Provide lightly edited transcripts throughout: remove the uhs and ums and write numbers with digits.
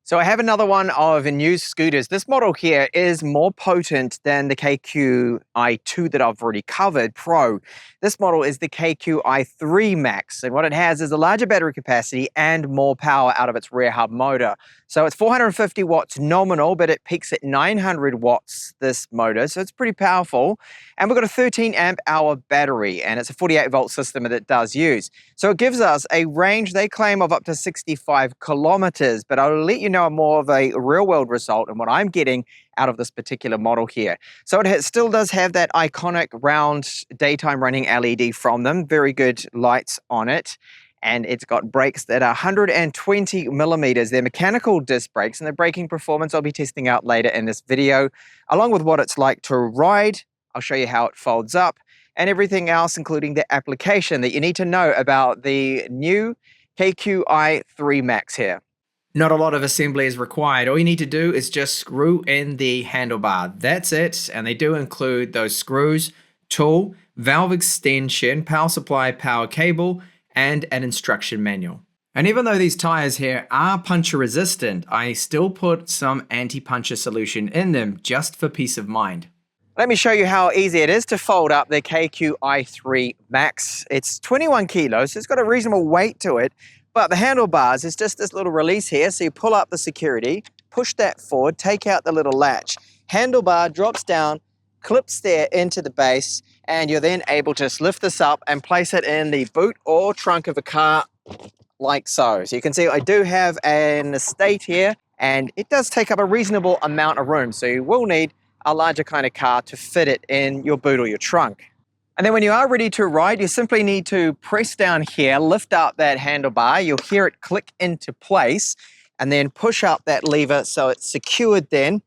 So I have another one of NIU scooters. This model here is more potent than the KQi2 that I've already covered, Pro. This model is the KQi3 Max, and what it has is a larger battery capacity and more power out of its rear hub motor. So it's 450 watts nominal, but it peaks at 900 watts, this motor, so it's pretty powerful. And we've got a 13 amp hour battery, and it's a 48 volt system that it does use. So it gives us a range, they claim, of up to 65 kilometers, but I'll let you know more of a real world result and what I'm getting out of this particular model here. So it still does have that iconic round daytime running LED from them, very good lights on it. And it's got brakes that are 120 millimeters. They're mechanical disc brakes, and the braking performance I'll be testing out later in this video, along with what it's like to ride. I'll show you how it folds up and everything else, including the application that you need to know about the new KQi3 Max here. Not a lot of assembly is required. All you need to do is just screw in the handlebar. That's it. And they do include those screws, tool, valve extension, power supply, power cable, and an instruction manual. And even though these tires here are puncture resistant, I still put some anti-puncture solution in them just for peace of mind. Let me show you how easy it is to fold up the KQi3 Max. It's 21 kilos, so it's got a reasonable weight to it. But the handlebars is just this little release here. So you pull up the security, push that forward, take out the little latch. Handlebar drops down, clips there into the base, and you're then able to just lift this up and place it in the boot or trunk of a car like so. So you can see I do have an estate here, and it does take up a reasonable amount of room. So you will need a larger kind of car to fit it in your boot or your trunk. And then when you are ready to ride, you simply need to press down here, lift up that handlebar, you'll hear it click into place, and then push up that lever so it's secured then.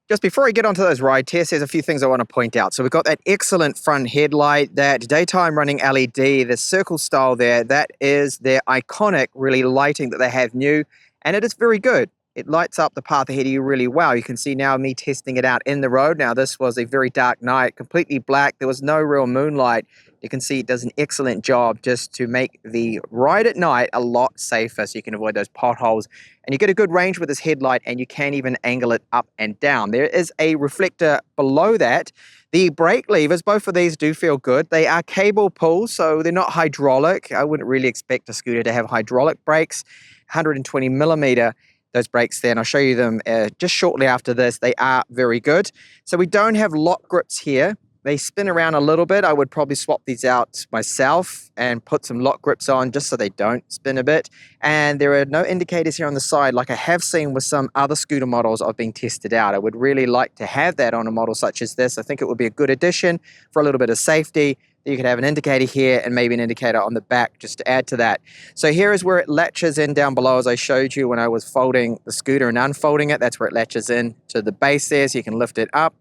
Just before I get onto those ride tests, there's a few things I want to point out. So we've got that excellent front headlight, that daytime running LED, the circle style there, that is their iconic really lighting that they have new, and it is very good. It lights up the path ahead of you really well. You can see now me testing it out in the road. Now this was a very dark night, completely black. There was no real moonlight. You can see it does an excellent job just to make the ride at night a lot safer so you can avoid those potholes. And you get a good range with this headlight, and you can even angle it up and down. There is a reflector below that. The brake levers, both of these do feel good. They are cable pull, so they're not hydraulic. I wouldn't really expect a scooter to have hydraulic brakes. 120 millimeter. Those brakes there, and I'll show you them just shortly after this. They are very good. So we don't have lock grips here. They spin around a little bit. I would probably swap these out myself and put some lock grips on just so they don't spin a bit. And there are no indicators here on the side like I have seen with some other scooter models I've been tested out. I would really like to have that on a model such as this. I think it would be a good addition for a little bit of safety. You could have an indicator here and maybe an indicator on the back just to add to that. So here is where it latches in down below, as I showed you when I was folding the scooter and unfolding it. That's where it latches in to the base there, so you can lift it up.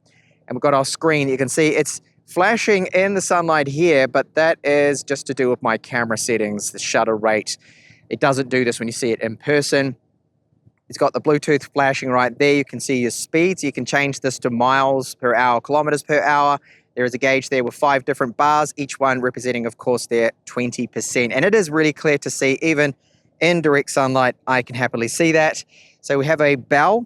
And we've got our screen. You can see it's flashing in the sunlight here, but that is just to do with my camera settings, the shutter rate. It doesn't do this when you see it in person. It's got the Bluetooth flashing right there. You can see your speeds. You can change this to miles per hour, kilometers per hour. There is a gauge there with 5 different bars, each one representing, of course, their 20%. And it is really clear to see, even in direct sunlight, I can happily see that. So we have a bell,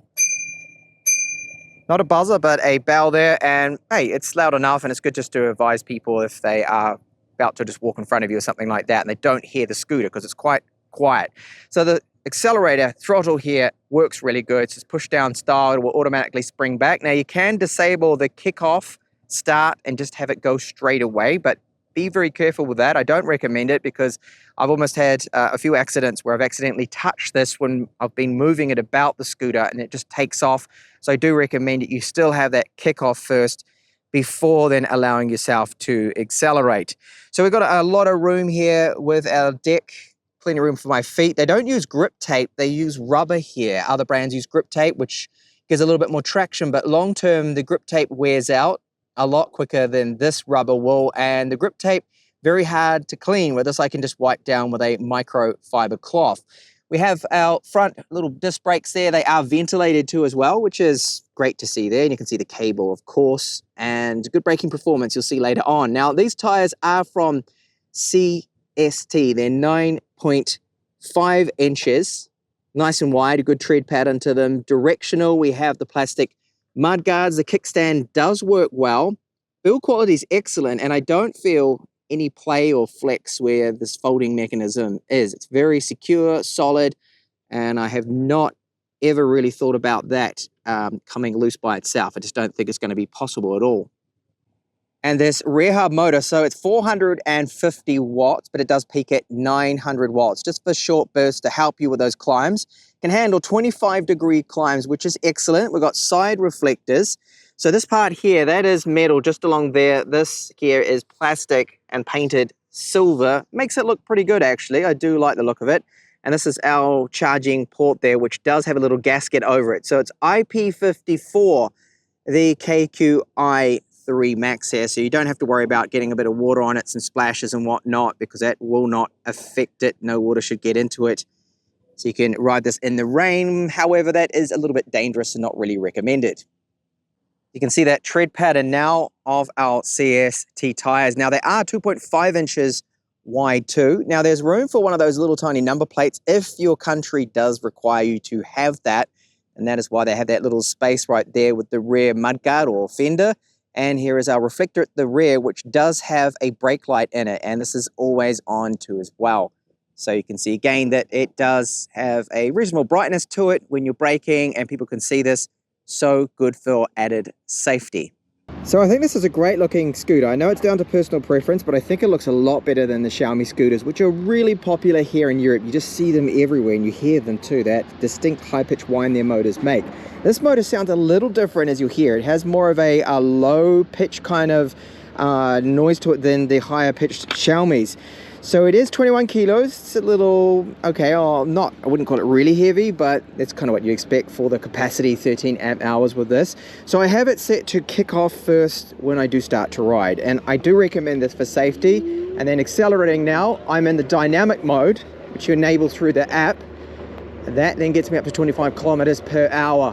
not a buzzer, but a bell there. And hey, it's loud enough, and it's good just to advise people if they are about to just walk in front of you or something like that, and they don't hear the scooter because it's quite quiet. So the accelerator throttle here works really good. It's just push down style. It will automatically spring back. Now you can disable the kickoff start and just have it go straight away, but be very careful with that. I don't recommend it because I've almost had a few accidents where I've accidentally touched this when I've been moving it about the scooter and it just takes off. So I do recommend that you still have that kickoff first before then allowing yourself to accelerate. So we've got a lot of room here with our deck, plenty of room for my feet. They don't use grip tape, they use rubber here. Other brands use grip tape, which gives a little bit more traction, but long term the grip tape wears out a lot quicker than this rubber will, and the grip tape very hard to clean. With this I can just wipe down with a microfiber cloth. We have our front little disc brakes there. They are ventilated too as well, which is great to see there. And you can see the cable, of course, and good braking performance you'll see later on. Now these tires are from CST. They're 9.5 inches Nice and wide, a good tread pattern to them. Directional, we have the plastic mud guards. The kickstand does work well. Build quality is excellent, and I don't feel any play or flex where this folding mechanism is. It's very secure, solid, and I have not ever really thought about that coming loose by itself. I just don't think it's going to be possible at all. And this rear hub motor, so it's 450 watts, but it does peak at 900 watts, just for short bursts to help you with those climbs. Can handle 25-degree climbs, which is excellent. We've got side reflectors. So this part here, that is metal just along there. This here is plastic and painted silver. Makes it look pretty good, actually. I do like the look of it. And this is our charging port there, which does have a little gasket over it. So it's IP54, the KQi3 Max here. So you don't have to worry about getting a bit of water on it, some splashes and whatnot, because that will not affect it. No water should get into it. So you can ride this in the rain. However, that is a little bit dangerous and not really recommended. You can see that tread pattern now of our CST tires. Now they are 2.5 inches wide too. Now there's room for one of those little tiny number plates if your country does require you to have that. And that is why they have that little space right there with the rear mudguard or fender. And here is our reflector at the rear, which does have a brake light in it. And this is always on too as well. So you can see again that it does have a reasonable brightness to it when you're braking, and people can see this. So good for added safety. So I think this is a great looking scooter. I know it's down to personal preference, but I think it looks a lot better than the Xiaomi scooters, which are really popular here in Europe. You just see them everywhere and you hear them too, that distinct high-pitched whine their motors make. This motor sounds a little different, as you'll hear. It has more of a low pitch kind of noise to it than the higher pitched Xiaomi's. So it is 21 kilos. It's a little, okay, I wouldn't call it really heavy, but that's kind of what you expect for the capacity, 13 amp hours with this. So I have it set to kick off first when I do start to ride. And I do recommend this for safety. And then accelerating now, I'm in the dynamic mode, which you enable through the app. And that then gets me up to 25 kilometers per hour,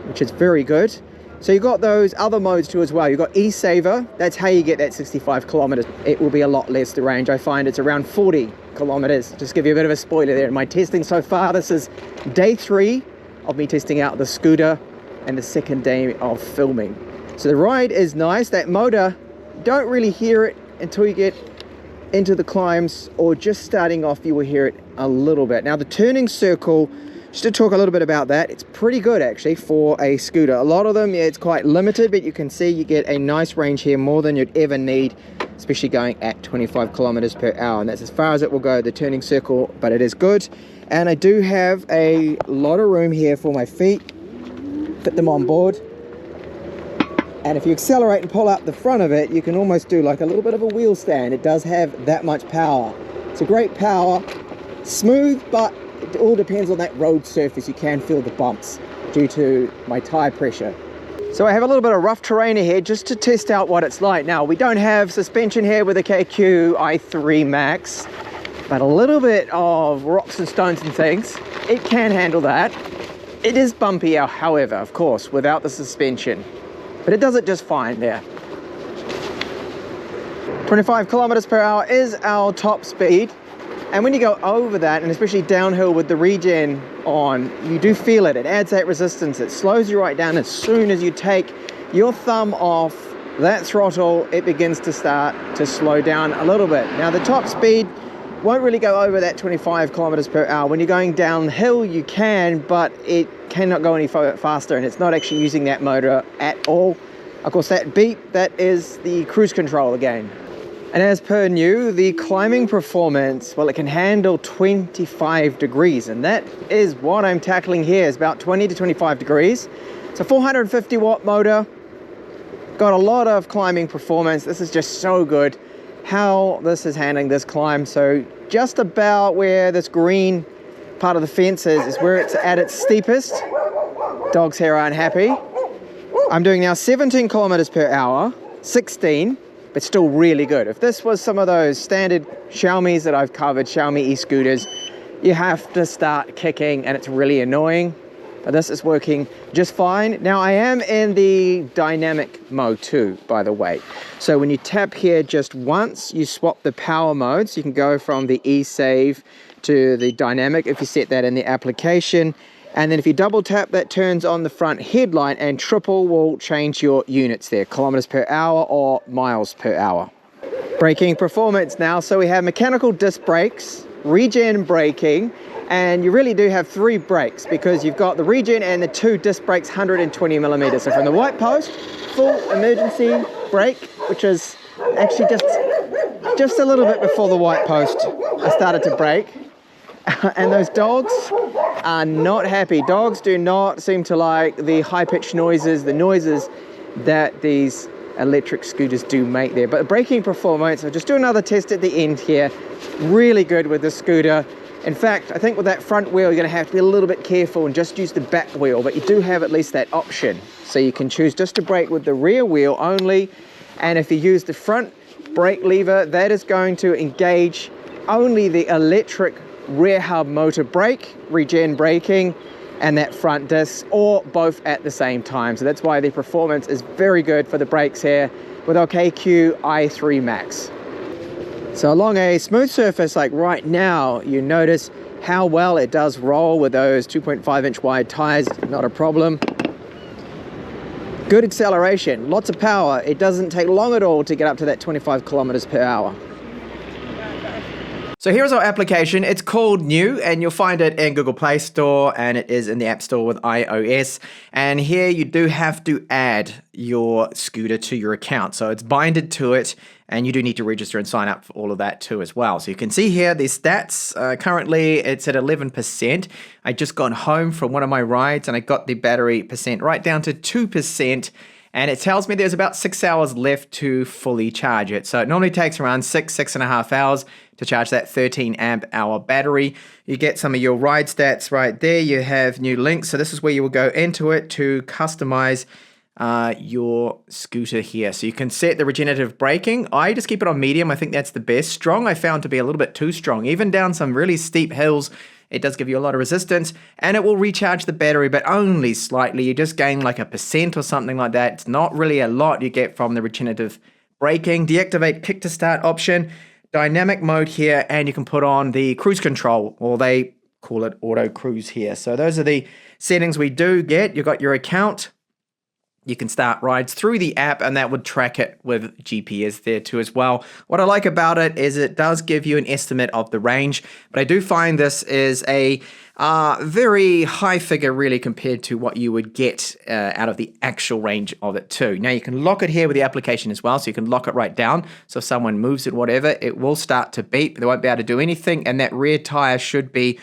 which is very good. So you've got those other modes too as well. You've got e-saver, that's how you get that 65 kilometers. It will be a lot less the range. I find it's around 40 kilometers. Just give you a bit of a spoiler there in my testing so far. This is day 3 of me testing out the scooter and the second day of filming. So the ride is nice. That motor, don't really hear it until you get into the climbs, or just starting off you will hear it a little bit. Now the turning circle, just to talk a little bit about that, it's pretty good actually for a scooter. A lot of them, yeah, it's quite limited, but you can see you get a nice range here, more than you'd ever need, especially going at 25 kilometers per hour. And that's as far as it will go, the turning circle, but it is good. And I do have a lot of room here for my feet, fit them on board. And if you accelerate and pull up the front of it, you can almost do like a little bit of a wheel stand. It does have that much power. It's a great power, smooth, but it all depends on that road surface. You can feel the bumps due to my tire pressure. So I have a little bit of rough terrain ahead just to test out what it's like. Now, we don't have suspension here with the KQi3 Max, but a little bit of rocks and stones and things, it can handle that. It is bumpy, however, of course, without the suspension, but it does it just fine there. 25 kilometers per hour is our top speed. And when you go over that, and especially downhill with the regen on, you do feel it. It adds that resistance. It slows you right down. As soon as you take your thumb off that throttle, it begins to start to slow down a little bit. Now the top speed won't really go over that 25 kilometers per hour. When you're going downhill, you can, but it cannot go any faster, and it's not actually using that motor at all. Of course, that beep, that is the cruise control again. And as per new, the climbing performance, well, it can handle 25 degrees, and that is what I'm tackling here, is about 20 to 25 degrees. It's a 450 watt motor, got a lot of climbing performance. This is just so good how this is handling this climb. So just about where this green part of the fence is where it's at its steepest. Dogs here aren't happy. I'm doing now 17 kilometers per hour, 16. But still really good. If this was some of those standard Xiaomi's that I've covered, Xiaomi eScooters, you have to start kicking and it's really annoying. but this is working just fine. Now I am in the dynamic mode too, by the way. So when you tap here just once, you swap the power modes. You can go from the e-save to the dynamic if you set that in the application. And then if you double tap, that turns on the front headlight, and triple will change your units there, kilometers per hour or miles per hour. Braking performance now. So we have mechanical disc brakes, regen braking, and you really do have 3 brakes because you've got the regen and the 2 disc brakes 120 millimeters. So from the white post, full emergency brake, which is actually just a little bit before the white post I started to brake. And those dogs are not happy. Dogs do not seem to like the high-pitched noises, the noises that these electric scooters do make there. But the braking performance, I'll just do another test at the end here. Really good with the scooter. In fact, I think with that front wheel, you're going to have to be a little bit careful and just use the back wheel, but you do have at least that option. So you can choose just to brake with the rear wheel only, and if you use the front brake lever, that is going to engage only the electric rear hub motor brake, regen braking, and that front disc, or both at the same time. So that's why the performance is very good for the brakes here with our KQi3 Max. So along a smooth surface like right now, you notice how well it does roll with those 2.5-inch wide tires, not a problem. Good acceleration, lots of power. It doesn't take long at all to get up to that 25 kilometers per hour. So here's our application. It's called NIU, and you'll find it in Google Play Store, and it is in the App Store with iOS. And here you do have to add your scooter to your account. So it's binded to it, and you do need to register and sign up for all of that too as well. So you can see here the stats. Currently it's at 11%. I just got home from one of my rides and I got the battery percent right down to 2%. And it tells me there's about 6 hours left to fully charge it. So it normally takes around 6.5 hours to charge that 13 amp hour battery. You get some of your ride stats right there. You have new links. So this is where you will go into it to customize your scooter here. So you can set the regenerative braking. I just keep it on medium. I think that's the best. Strong I found to be a little bit too strong. Even down some really steep hills, it does give you a lot of resistance, and it will recharge the battery, but only slightly. You just gain like 1% or something like that. It's not really a lot you get from the regenerative braking. Deactivate kick to start option, dynamic mode here, and you can put on the cruise control, or they call it auto cruise here. So those are the settings we do get. You've got your account. You can start rides through the app, and that would track it with GPS there too as well. What I like about it is it does give you an estimate of the range, but I do find this is a very high figure really compared to what you would get out of the actual range of it too. Now you can lock it here with the application as well, so you can lock it right down. So if someone moves it, whatever, it will start to beep. They won't be able to do anything, and that rear tire should be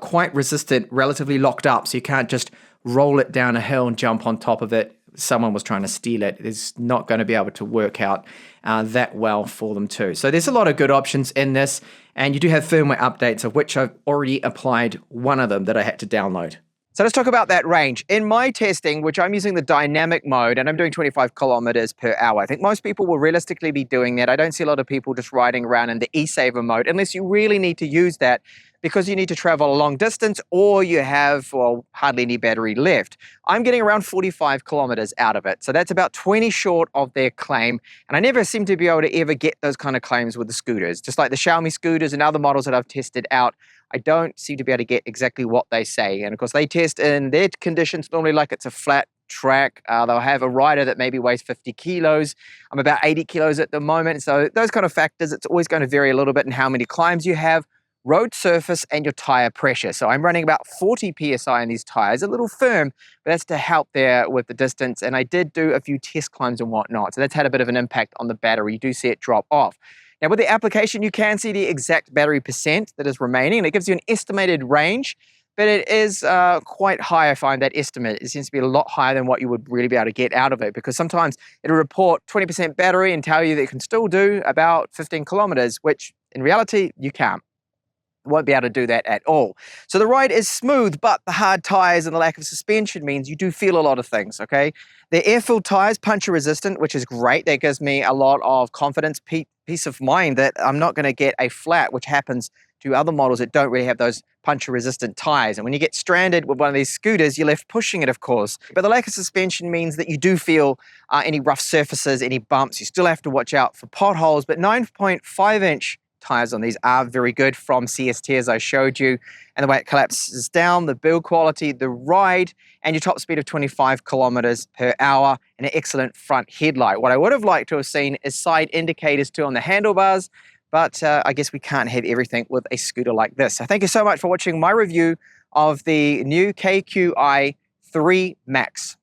quite resistant, relatively locked up, so you can't just roll it down a hill and jump on top of it. Someone was trying to steal it. It's not going to be able to work out that well for them too. So there's a lot of good options in this, and you do have firmware updates, of which I've already applied one of them that I had to download. So let's talk about that range. In my testing, which I'm using the dynamic mode, and I'm doing 25 kilometers per hour. I think most people will realistically be doing that. I don't see a lot of people just riding around in the e-saver mode, unless you really need to use that because you need to travel a long distance or you have, well, hardly any battery left. I'm getting around 45 kilometers out of it. So that's about 20 short of their claim. And I never seem to be able to ever get those kind of claims with the scooters. Just like the Xiaomi scooters and other models that I've tested out, I don't seem to be able to get exactly what they say. And of course, they test in their conditions normally like it's a flat track. They'll have a rider that maybe weighs 50 kilos. I'm about 80 kilos at the moment. So those kind of factors, it's always going to vary a little bit in how many climbs you have, road surface, and your tire pressure. So I'm running about 40 PSI in these tires, a little firm, but that's to help there with the distance. And I did do a few test climbs and whatnot. So that's had a bit of an impact on the battery. You do see it drop off. Now with the application, you can see the exact battery percent that is remaining, and it gives you an estimated range, but it is quite high. I find that estimate. It seems to be a lot higher than what you would really be able to get out of it, because sometimes it'll report 20% battery and tell you that you can still do about 15 kilometers, which in reality, you can't. Won't be able to do that at all. So the ride is smooth, but the hard tires and the lack of suspension means you do feel a lot of things, okay? The air-filled tires, puncture resistant, which is great. That gives me a lot of confidence, peace of mind that I'm not going to get a flat, which happens to other models that don't really have those puncture-resistant tires. And when you get stranded with one of these scooters, you're left pushing it, of course. But the lack of suspension means that you do feel any rough surfaces, any bumps. You still have to watch out for potholes, but 9.5-inch tires on these are very good from CST, as I showed you. And the way it collapses down, the build quality, the ride, and your top speed of 25 kilometers per hour, and an excellent front headlight. What I would have liked to have seen is side indicators too on the handlebars, but I guess we can't have everything with a scooter like this. So thank you so much for watching my review of the new KQi3 Max.